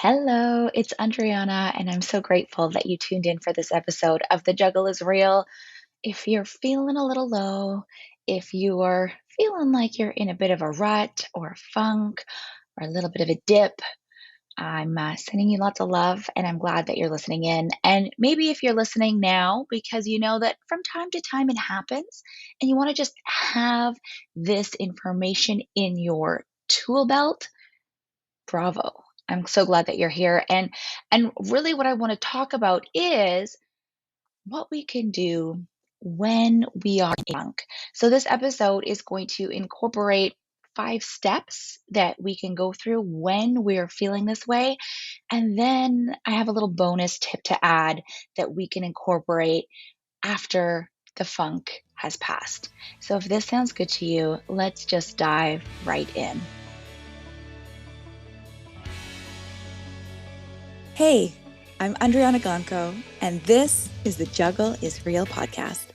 Hello, it's Andryanna, and I'm so grateful that you tuned in for this episode of The Juggle is Real. If you're feeling a little low, if you are feeling like you're in a bit of a rut or a funk or a little bit of a dip, I'm sending you lots of love and I'm glad that you're listening in. And maybe if you're listening now because you know that from time to time it happens and you want to just have this information in your tool belt, bravo. I'm so glad that you're here. And really what I want to talk about is what we can do when we are drunk. So this episode is going to incorporate 5 steps that we can go through when we're feeling this way. And then I have a little bonus tip to add that we can incorporate after the funk has passed. So if this sounds good to you, let's just dive right in. Hey, I'm Andryanna, and this is the Juggle is Real podcast.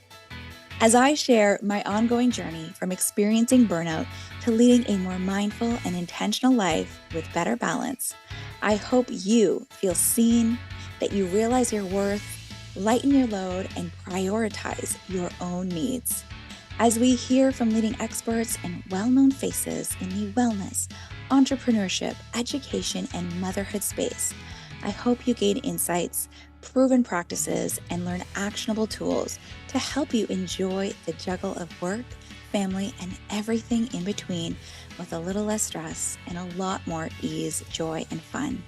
As I share my ongoing journey from experiencing burnout to leading a more mindful and intentional life with better balance, I hope you feel seen, that you realize your worth, lighten your load, and prioritize your own needs. As we hear from leading experts and well-known faces in the wellness, entrepreneurship, education, and motherhood space, I hope you gain insights, proven practices, and learn actionable tools to help you enjoy the juggle of work, family, and everything in between with a little less stress and a lot more ease, joy, and fun.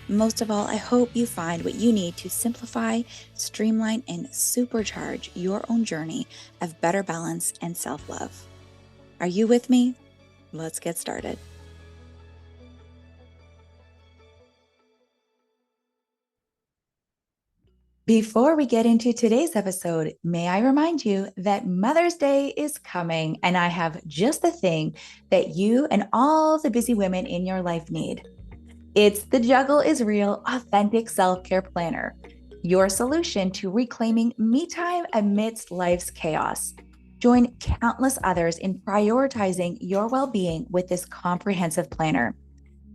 Most of all, I hope you find what you need to simplify, streamline, and supercharge your own journey of better balance and self-love. Are you with me? Let's get started. Before we get into today's episode, may I remind you that Mother's Day is coming, and I have just the thing that you and all the busy women in your life need. It's the Juggle is Real Authentic Self-Care Planner, your solution to reclaiming me time amidst life's chaos. Join countless others in prioritizing your well-being with this comprehensive planner.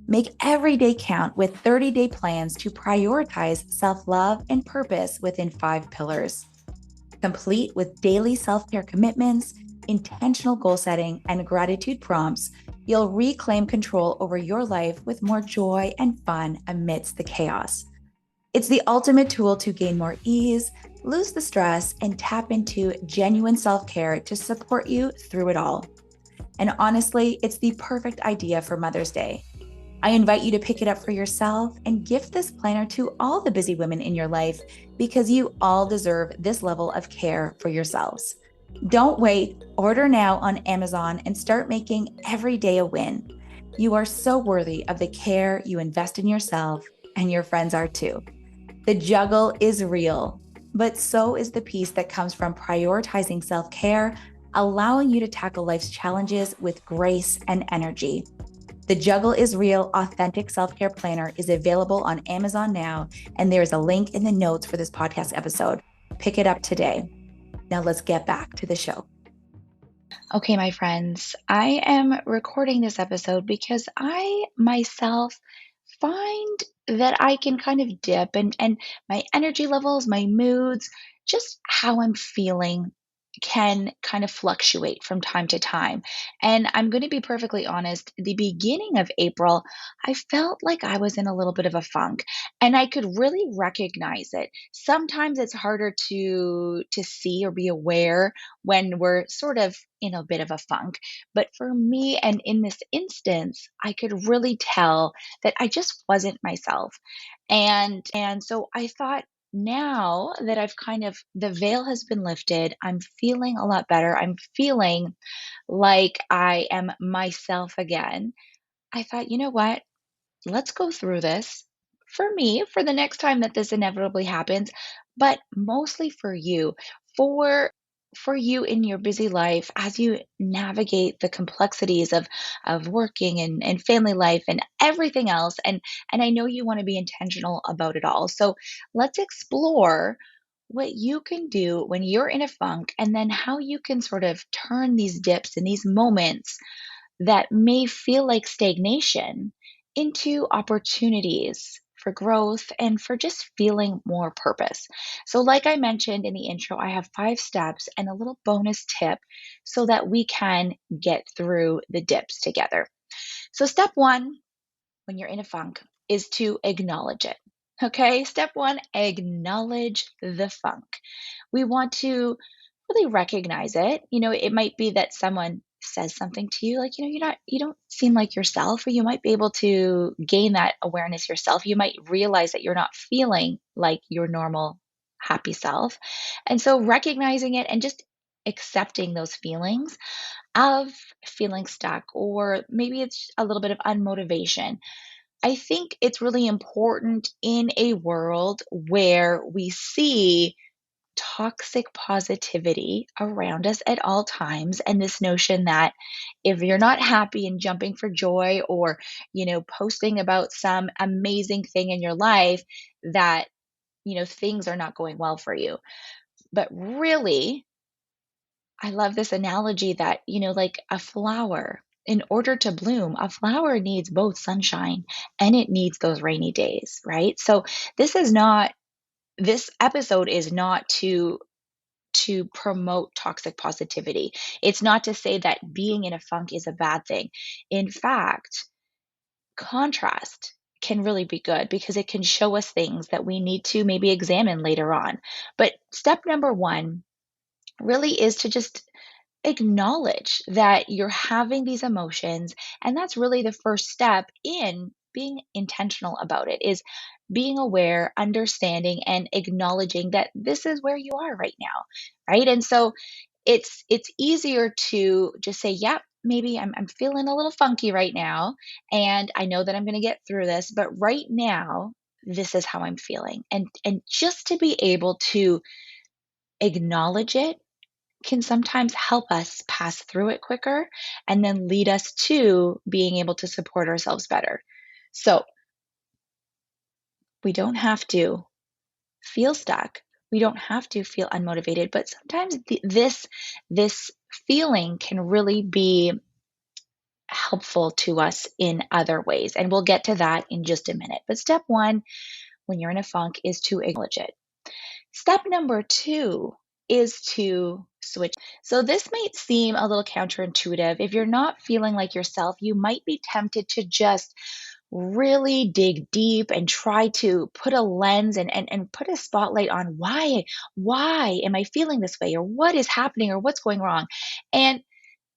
Make every day count with 30-day plans to prioritize self-love and purpose within 5 pillars. Complete with daily self-care commitments, intentional goal setting, and gratitude prompts, you'll reclaim control over your life with more joy and fun amidst the chaos. It's the ultimate tool to gain more ease, lose the stress, and tap into genuine self-care to support you through it all. And honestly, it's the perfect idea for Mother's Day. I invite you to pick it up for yourself and gift this planner to all the busy women in your life because you all deserve this level of care for yourselves. Don't wait, order now on Amazon and start making every day a win. You are so worthy of the care you invest in yourself, and your friends are too. The juggle is real, but so is the peace that comes from prioritizing self-care, allowing you to tackle life's challenges with grace and energy. The Juggle is Real Authentic Self-Care Planner is available on Amazon now, and there is a link in the notes for this podcast episode. Pick it up today. Now let's get back to the show. Okay, my friends, I am recording this episode because I myself find that I can kind of dip and my energy levels, my moods, just how I'm feeling can kind of fluctuate from time to time. And I'm going to be perfectly honest, the beginning of April, I felt like I was in a little bit of a funk and I could really recognize it. Sometimes it's harder to see or be aware when we're sort of in a bit of a funk. But for me and in this instance, I could really tell that I just wasn't myself. And so I thought now that I've kind of the veil has been lifted, I'm feeling a lot better. I'm feeling like I am myself again. I thought, you know what? Let's go through this for me for the next time that this inevitably happens, but mostly for you, for for you in your busy life as you navigate the complexities of working and family life and everything else. And I know you want to be intentional about it all. So let's explore what you can do when you're in a funk and then how you can sort of turn these dips and these moments that may feel like stagnation into opportunities for growth and for just feeling more purpose. So, like I mentioned in the intro, I have 5 steps and a little bonus tip so that we can get through the dips together. So, step one, when you're in a funk, is to acknowledge it. Okay, step one, acknowledge the funk. We want to really recognize it. It might be that someone says something to you like, you don't seem like yourself, or you might be able to gain that awareness yourself. You might realize that you're not feeling like your normal happy self. And so recognizing it and just accepting those feelings of feeling stuck, or maybe it's a little bit of unmotivation. I think it's really important in a world where we see toxic positivity around us at all times, and this notion that if you're not happy and jumping for joy, or posting about some amazing thing in your life, that things are not going well for you. But really, I love this analogy that like a flower, in order to bloom, a flower needs both sunshine and it needs those rainy days, right? So this episode is not to promote toxic positivity. It's not to say that being in a funk is a bad thing. In fact, contrast can really be good because it can show us things that we need to maybe examine later on. But step number one really is to just acknowledge that you're having these emotions, and that's really the first step in being intentional about it, is being aware, understanding, and acknowledging that this is where you are right now, right? And so it's easier to just say, yep, maybe I'm feeling a little funky right now, and I know that I'm going to get through this, but right now this is how I'm feeling. And just to be able to acknowledge it can sometimes help us pass through it quicker, and then lead us to being able to support ourselves better. So we don't have to feel stuck. We don't have to feel unmotivated, but sometimes this feeling can really be helpful to us in other ways. And we'll get to that in just a minute. But step one, when you're in a funk, is to acknowledge it. Step number two is to switch. So, this might seem a little counterintuitive. If you're not feeling like yourself, you might be tempted to just really dig deep and try to put a lens and put a spotlight on why am I feeling this way, or what is happening, or what's going wrong. And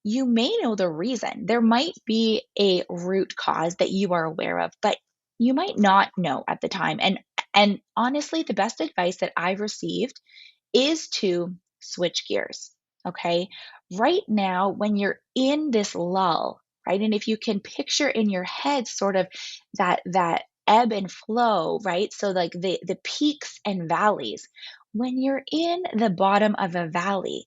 you may know the reason. There might be a root cause that you are aware of, but you might not know at the time. And honestly, the best advice that I've received is to switch gears. Okay? Right now, when you're in this lull, right? And if you can picture in your head sort of that ebb and flow, right? So like the peaks and valleys. When you're in the bottom of a valley,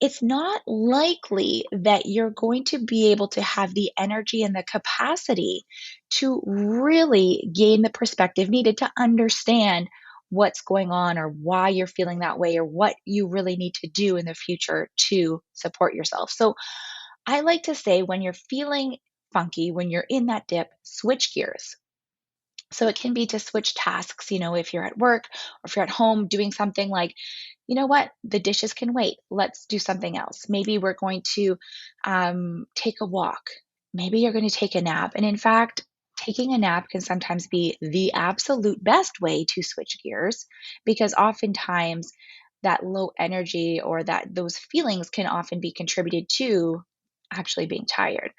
it's not likely that you're going to be able to have the energy and the capacity to really gain the perspective needed to understand what's going on, or why you're feeling that way, or what you really need to do in the future to support yourself. So, I like to say, when you're feeling funky, when you're in that dip, switch gears. So it can be to switch tasks, if you're at work, or if you're at home doing something like, you know what, the dishes can wait. Let's do something else. Maybe we're going to take a walk. Maybe you're going to take a nap. And in fact, taking a nap can sometimes be the absolute best way to switch gears, because oftentimes that low energy, or that those feelings, can often be contributed to actually being tired.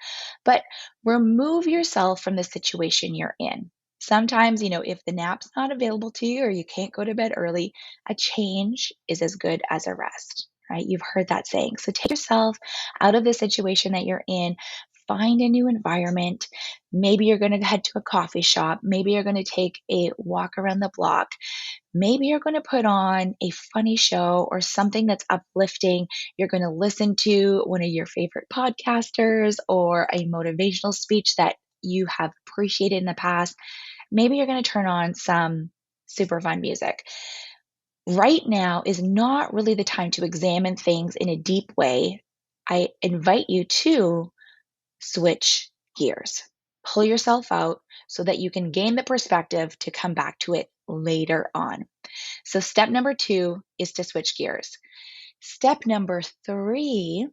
But remove yourself from the situation you're in. Sometimes, if the nap's not available to you, or you can't go to bed early, a change is as good as a rest, right? You've heard that saying. So take yourself out of the situation that you're in, find a new environment. Maybe you're going to head to a coffee shop. Maybe you're going to take a walk around the block. Maybe you're going to put on a funny show or something that's uplifting. You're going to listen to one of your favorite podcasters, or a motivational speech that you have appreciated in the past. Maybe you're going to turn on some super fun music. Right now is not really the time to examine things in a deep way. I invite you to switch gears. pull yourself out so that you can gain the perspective to come back to it later on. So, step number two is to switch gears. Step number three,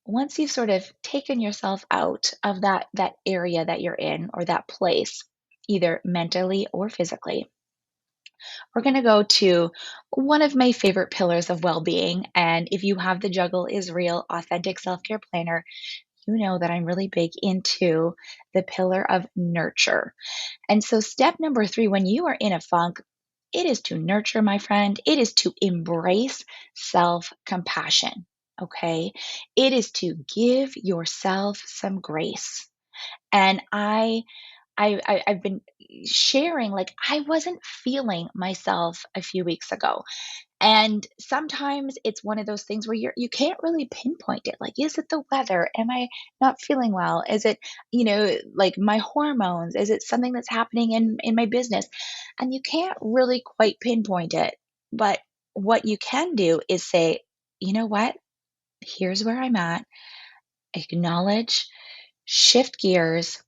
once you've sort of taken yourself out of that area that you're in or that place, either mentally or physically, we're going to go to one of my favorite pillars of well-being. And if you have the Juggle is Real Authentic Self-Care Planner, you know that I'm really big into the pillar of nurture. And so, step number three, when you are in a funk, it is to nurture, my friend. It is to embrace self compassion. Okay. It is to give yourself some grace. And I've been sharing, like, I wasn't feeling myself a few weeks ago. And sometimes it's one of those things where you can't really pinpoint it. Like, is it the weather? Am I not feeling well? Is it, like my hormones? Is it something that's happening in my business? And you can't really quite pinpoint it. But what you can do is say, you know what? Here's where I'm at. Acknowledge, shift gears,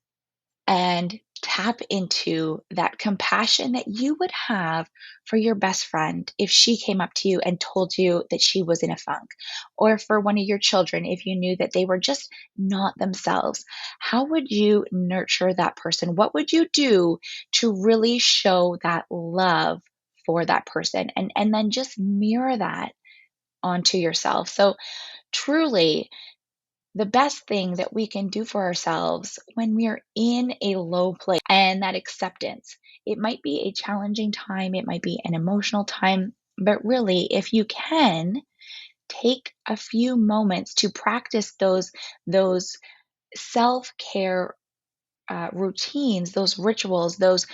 and tap into that compassion that you would have for your best friend if she came up to you and told you that she was in a funk, or for one of your children if you knew that they were just not themselves. How would you nurture that person? What would you do to really show that love for that person, and then just mirror that onto yourself? So truly, the best thing that we can do for ourselves when we're in a low place, and that acceptance. It might be a challenging time, it might be an emotional time, but really, if you can take a few moments to practice those self-care routines, those rituals, those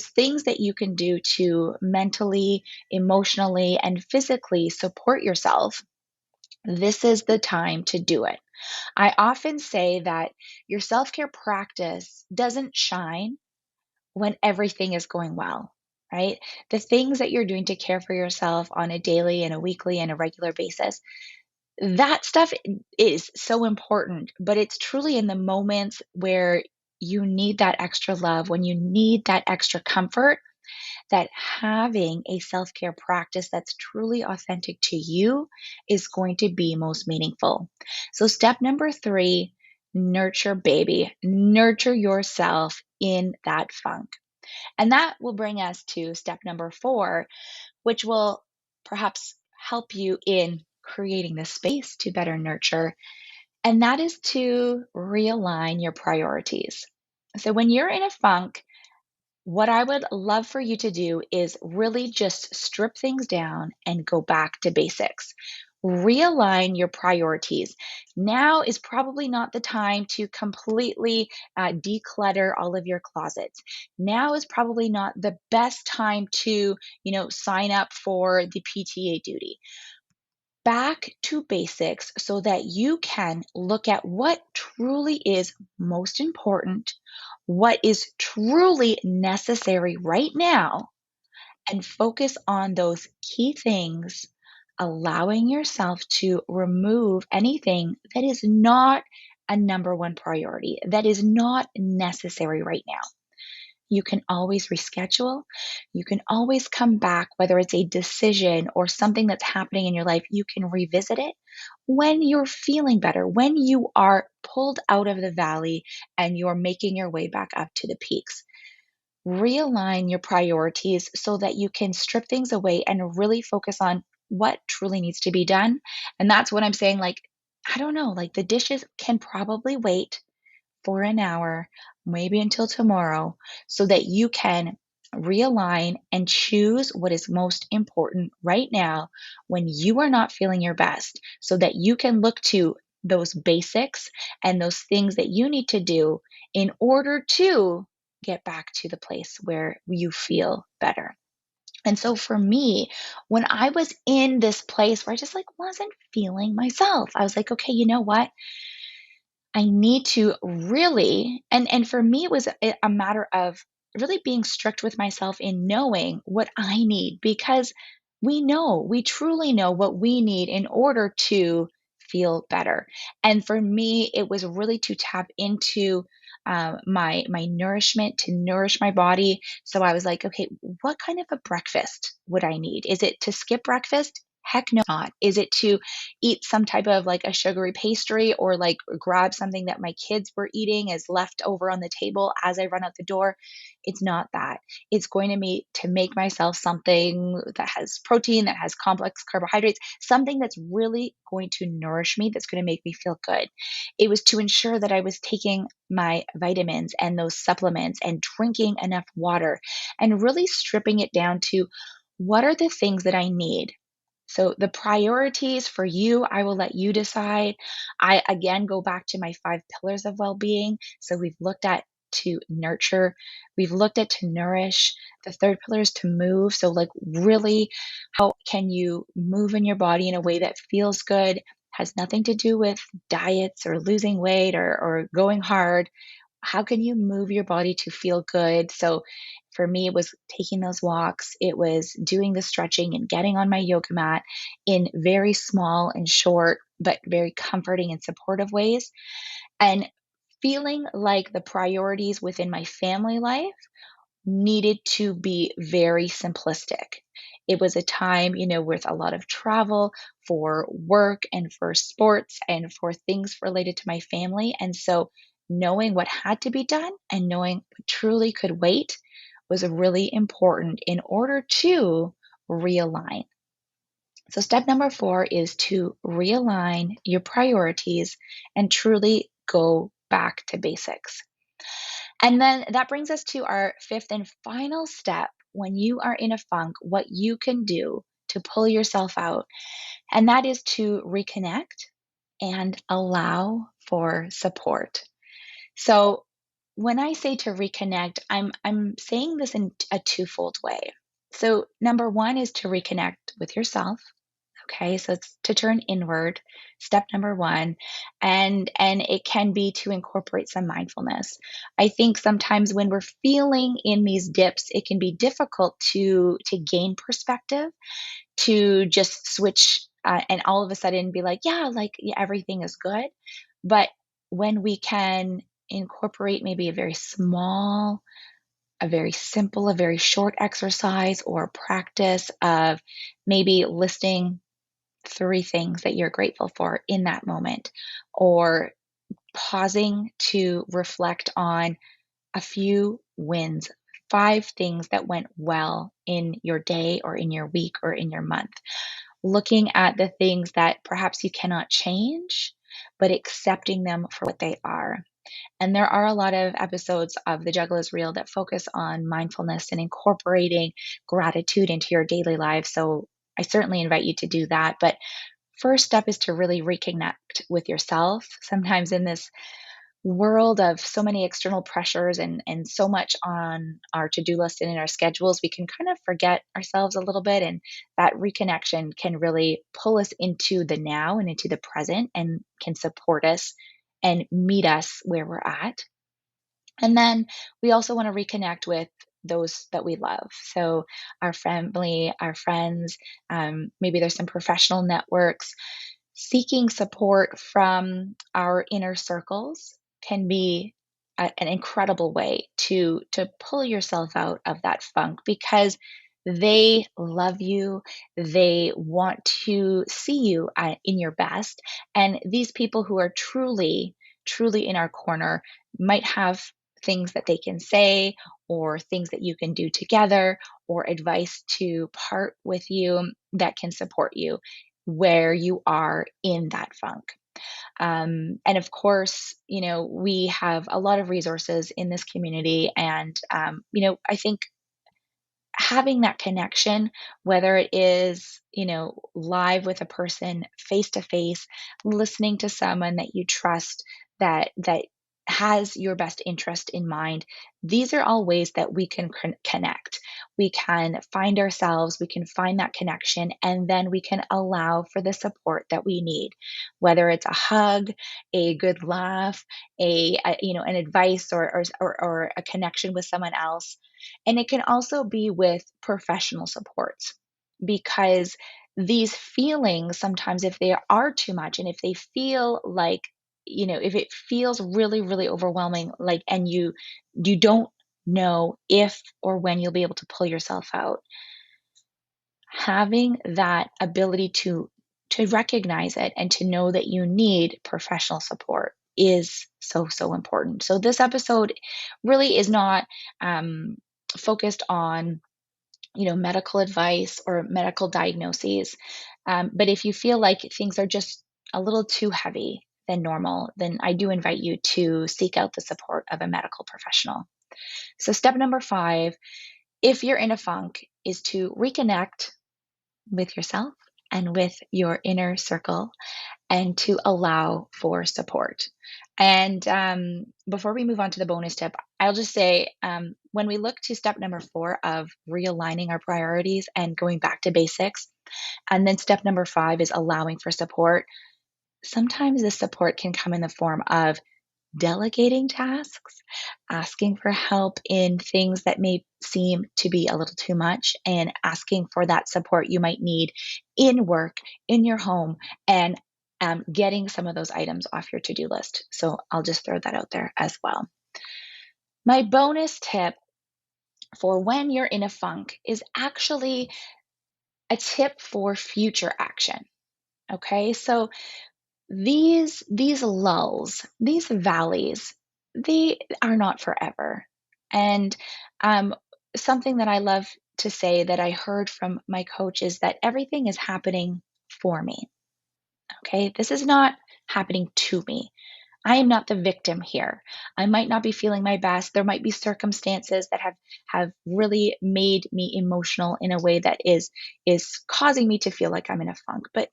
things that you can do to mentally, emotionally, and physically support yourself. This is the time to do it. I often say that your self care practice doesn't shine when everything is going well, right? The things that you're doing to care for yourself on a daily and a weekly and a regular basis, that stuff is so important, but it's truly in the moments where you need that extra love, when you need that extra comfort, that having a self care practice that's truly authentic to you is going to be most meaningful. So, step number three, nurture, baby. Nurture yourself in that funk. And that will bring us to step number four, which will perhaps help you in creating the space to better nurture. And that is to realign your priorities. So, when you're in a funk, what I would love for you to do is really just strip things down and go back to basics. Realign your priorities. Now is probably not the time to completely declutter all of your closets. Now is probably not the best time to, sign up for the PTA duty. Back to basics so that you can look at what truly is most important, what is truly necessary right now, and focus on those key things, allowing yourself to remove anything that is not a number one priority, that is not necessary right now. You can always reschedule. You can always come back, whether it's a decision or something that's happening in your life, you can revisit it when you're feeling better, when you are pulled out of the valley and you're making your way back up to the peaks. Realign your priorities so that you can strip things away and really focus on what truly needs to be done. And that's what I'm saying. Like, I don't know, like the dishes can probably wait for an hour, maybe until tomorrow, so that you can realign and choose what is most important right now when you are not feeling your best, so that you can look to those basics and those things that you need to do in order to get back to the place where you feel better. And so for me, when I was in this place where I just like wasn't feeling myself, I was like, okay, you know what? I need to really, and for me, it was a matter of really being strict with myself in knowing what I need, because we truly know what we need in order to feel better. And for me, it was really to tap into my nourishment to nourish my body. So I was like, okay, what kind of a breakfast would I need? Is it to skip breakfast? Heck no, not. Is it to eat some type of like a sugary pastry or like grab something that my kids were eating as left over on the table as I run out the door? It's not that. It's going to me to make myself something that has protein, that has complex carbohydrates, something that's really going to nourish me, that's going to make me feel good. It was to ensure that I was taking my vitamins and those supplements and drinking enough water and really stripping it down to what are the things that I need. So the priorities for you, I will let you decide. I again go back to my 5 pillars of well-being. So we've looked at to nurture, we've looked at to nourish. The third pillar is to move. So like really how can you move in your body in a way that feels good, has nothing to do with diets or losing weight or going hard. How can you move your body to feel good? So for me, it was taking those walks, it was doing the stretching and getting on my yoga mat in very small and short, but very comforting and supportive ways. And feeling like the priorities within my family life needed to be very simplistic. It was a time, with a lot of travel for work and for sports and for things related to my family. And so knowing what had to be done and knowing what truly could wait was really important in order to realign. So, step number 4 is to realign your priorities and truly go back to basics. And then that brings us to our fifth and final step when you are in a funk, what you can do to pull yourself out. And that is to reconnect and allow for support. So when I say to reconnect, I'm saying this in a twofold way. So number 1 is to reconnect with yourself. Okay, so it's to turn inward, step number 1, and it can be to incorporate some mindfulness. I think sometimes when we're feeling in these dips, it can be difficult to gain perspective, to just switch, and all of a sudden be like, "Yeah, like, yeah, everything is good." But when we can incorporate maybe a very small, a very simple, a very short exercise or practice of maybe listing 3 things that you're grateful for in that moment, or pausing to reflect on a few wins, 5 things that went well in your day or in your week or in your month. Looking at the things that perhaps you cannot change, but accepting them for what they are. And there are a lot of episodes of The Juggle is Real that focus on mindfulness and incorporating gratitude into your daily life. So I certainly invite you to do that. But first step is to really reconnect with yourself. Sometimes in this world of so many external pressures and so much on our to-do list and in our schedules, we can kind of forget ourselves a little bit. And that reconnection can really pull us into the now and into the present and can support us and meet us where we're at. And then we also want to reconnect with those that we love. So, our family, our friends, maybe there's some professional networks. Seeking support from our inner circles can be an incredible way to pull yourself out of that funk because they love you. They want to see you in your best. And these people who are truly in our corner might have things that they can say or things that you can do together or advice to part with you that can support you where you are in that funk. And of course, we have a lot of resources in this community. And, I think having that connection, whether it is, live with a person face to face, listening to someone that you trust that has your best interest in mind, these are all ways that we can connect. We can find ourselves, we can find that connection, and then we can allow for the support that we need, whether it's a hug, a good laugh, an advice or a connection with someone else. And it can also be with professional supports because these feelings sometimes, if they are too much and if they feel like if it feels really, really overwhelming, like, and you don't know if or when you'll be able to pull yourself out, having that ability to recognize it and to know that you need professional support is so, so important. So this episode really is not um, focused on medical advice or medical diagnoses. But if you feel like things are just a little too heavy than normal, then I do invite you to seek out the support of a medical professional. So, step number 5, if you're in a funk, is to reconnect with yourself and with your inner circle and to allow for support. And before we move on to the bonus tip, I'll just say when we look to step number 4 of realigning our priorities and going back to basics, and then step number 5 is allowing for support, sometimes the support can come in the form of delegating tasks, asking for help in things that may seem to be a little too much, and asking for that support you might need in work, in your home, and getting some of those items off your to do list. So I'll just throw that out there as well. My bonus tip for when you're in a funk is actually a tip for future action. Okay, so these lulls, these valleys, they are not forever. And um, something that I love to say that I heard from my coach is that everything is happening for me. Okay, this is not happening to me. I am not the victim here. I might not be feeling my best. There might be circumstances that have really made me emotional in a way that is causing me to feel like I'm in a funk. But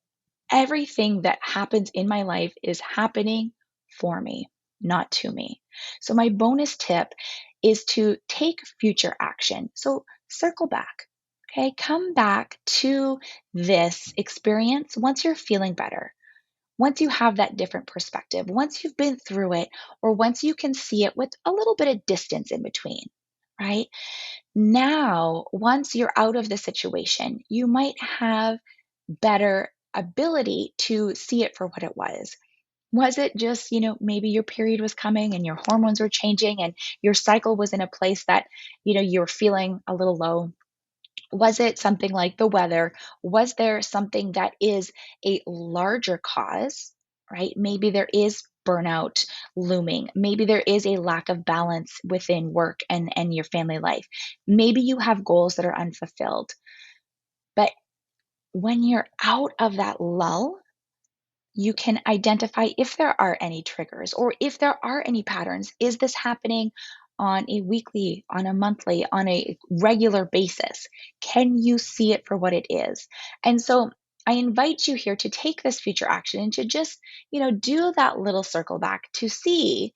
everything that happens in my life is happening for me, not to me. So, my bonus tip is to take future action. So, circle back. Okay, come back to this experience once you're feeling better, once you have that different perspective, once you've been through it, or once you can see it with a little bit of distance in between, right? Now, once you're out of the situation, you might have better ability to see it for what it was. Was it just, maybe your period was coming and your hormones were changing and your cycle was in a place that, you're feeling a little low? Was it something like the weather? Was there something that is a larger cause, right? Maybe there is burnout looming. Maybe there is a lack of balance within work and your family life. Maybe you have goals that are unfulfilled. But when you're out of that lull, you can identify if there are any triggers or if there are any patterns. Is this happening on a weekly, on a monthly, on a regular basis? Can you see it for what it is? And so I invite you here to take this future action and to just, do that little circle back to see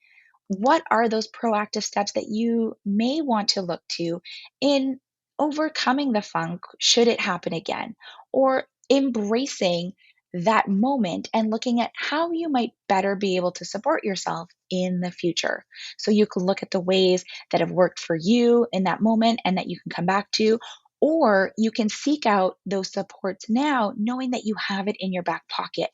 what are those proactive steps that you may want to look to in overcoming the funk should it happen again, or embracing that moment and looking at how you might better be able to support yourself in the future. So you can look at the ways that have worked for you in that moment and that you can come back to, or you can seek out those supports now, knowing that you have it in your back pocket.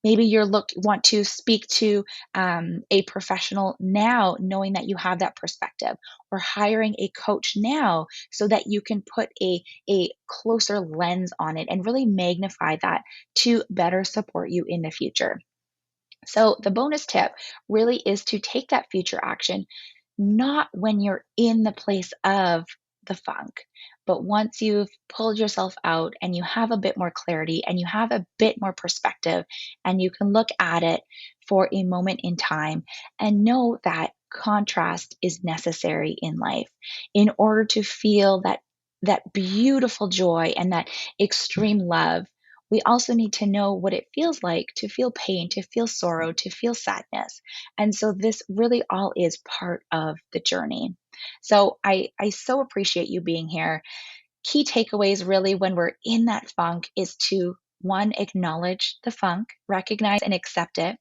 Maybe want to speak to a professional now, knowing that you have that perspective, or hiring a coach now so that you can put a closer lens on it and really magnify that to better support you in the future. So, the bonus tip really is to take that future action, not when you're in the place of the funk, but once you've pulled yourself out and you have a bit more clarity and you have a bit more perspective and you can look at it for a moment in time and know that contrast is necessary in life in order to feel that beautiful joy and that extreme love. We also need to know what it feels like to feel pain, to feel sorrow, to feel sadness. And so this really all is part of the journey. So I so appreciate you being here. Key takeaways really when we're in that funk is to one, acknowledge the funk, recognize and accept it.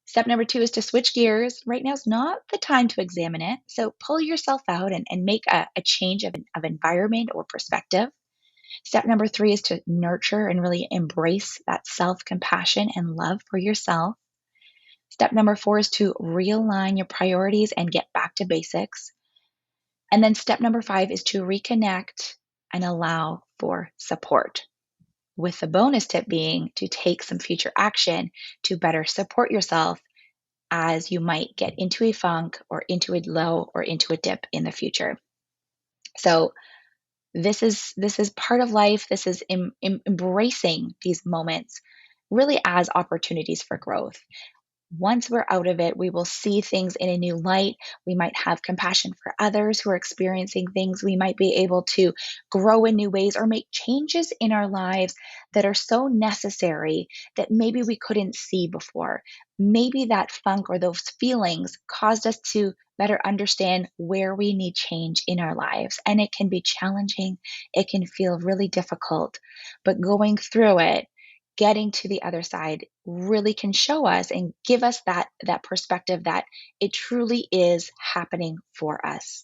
Step number 2 is to switch gears. Right now is not the time to examine it. So pull yourself out and make a change of environment or perspective. Step number 3 is to nurture and really embrace that self compassion and love for yourself. Step number 4 is to realign your priorities and get back to basics. And then step number 5 is to reconnect and allow for support, with the bonus tip being to take some future action to better support yourself as you might get into a funk or into a low or into a dip in the future. So this is part of life. This is embracing these moments really as opportunities for growth. Once we're out of it, we will see things in a new light. We might have compassion for others who are experiencing things. We might be able to grow in new ways or make changes in our lives that are so necessary that maybe we couldn't see before. Maybe that funk or those feelings caused us to better understand where we need change in our lives. And it can be challenging, it can feel really difficult, but going through it, getting to the other side really can show us and give us that perspective that it truly is happening for us.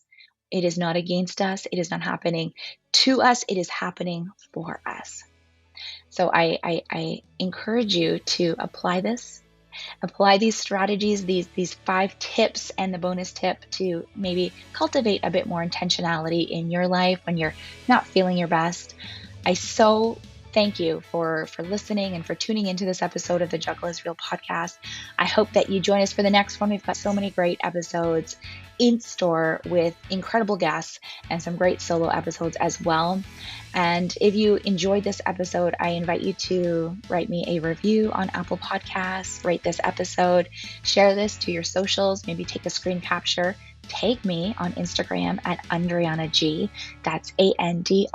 It is not against us. It is not happening to us. It is happening for us. So I encourage you to apply these strategies, these 5 tips and the bonus tip to maybe cultivate a bit more intentionality in your life when you're not feeling your best. I so thank you for listening and for tuning into this episode of the Juggle is Real podcast. I hope that you join us for the next one. We've got so many great episodes in store with incredible guests and some great solo episodes as well. And if you enjoyed this episode, I invite you to write me a review on Apple Podcasts, rate this episode, share this to your socials, maybe take a screen capture. Tag me on Instagram at Andryanna G. That's ANDRYANNAG,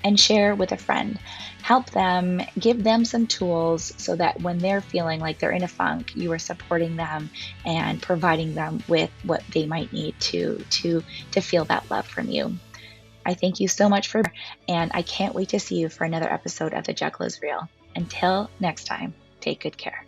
and share with a friend. Help them, give them some tools so that when they're feeling like they're in a funk, you are supporting them and providing them with what they might need to feel that love from you. I thank you so much and I can't wait to see you for another episode of The Juggle is Real. Until next time, take good care.